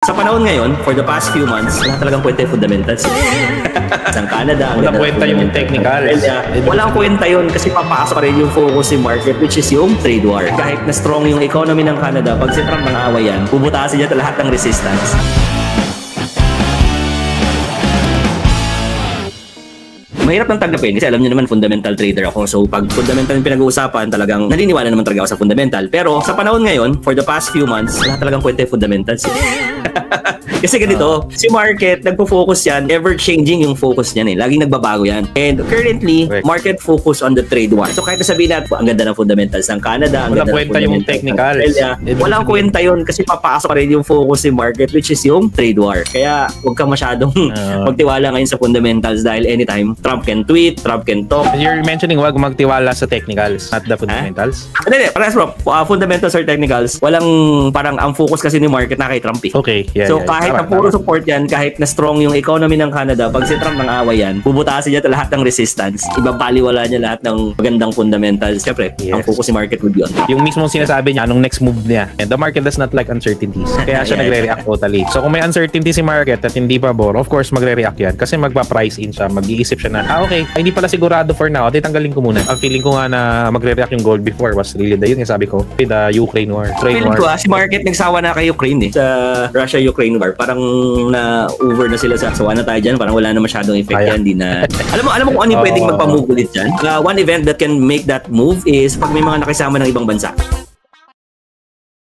Sa panahon ngayon, for the past few months, wala talagang kwenta yung fundamentals. Sa Canada, wala kwenta yung technicals. Walang kwenta yun kasi papasok pa rin yung focus in market, which is yung trade war. Kahit na strong yung economy ng Canada, pag si Trump nang-aaway yan, bubutasin niya lahat ng resistance. Mahirap nang tanggapin kasi alam niyo naman fundamental trader ako. So pag fundamental yung pinag-uusapan, talagang naniniwala naman talaga ako sa fundamental. Pero sa panahon ngayon, for the past few months, wala talagang kwenta yung fundamentals. Kasi ganito, si market, nagpo-focus yan, ever-changing yung focus niyan eh. Laging nagbabago yan. And currently, market focus on the trade war. So kahit sabihin natin, ang ganda ng fundamentals ng Canada, ang ganda ng fundamentals yung technicals. Walang kwenta yun kasi papasok pa rin yung focus in market, which is yung trade war. Kaya huwag ka masyadong magtiwala ngayon sa fundamentals dahil anytime, Trump can tweet, Trump can talk. You're mentioning wag magtiwala sa technicals, not the fundamentals? Hindi, parehas bro. Fundamentals or technicals, walang parang ang focus kasi ni market na kay Trump eh. Okay, so kahit na puro support yan, kahit na strong yung economy ng Canada, pag si Trump nang-aaway yan, bubutasin niya lahat ng resistance. Ibabaliwala niya lahat ng magandang fundamentals. Siyempre, ang focus ni market would be on. Yung mismong sinasabi niya, anong next move niya. And the market does not like uncertainties. Kaya siya nagre-react totally. So kung may uncertainty si market at hindi pabor, of course magre-react yan. Kasi magpa-price in siya, mag-iisip siya na, okay, hindi pala sigurado for now, tanggalin ko muna. Ang feeling ko nga na magre-react yung gold before was really yun yung sabi ko, the Ukraine war. Feeling ko si market nagsawa na kay Ukraine eh. Sa Russia-Ukraine war, parang na-over na sila sa sawa na tayo dyan, parang wala na masyadong effect yan, hindi na. Alam mo kung ano yung pwedeng magpamove ulit dyan? One event that can make that move is pag may mga nakisama ng ibang bansa.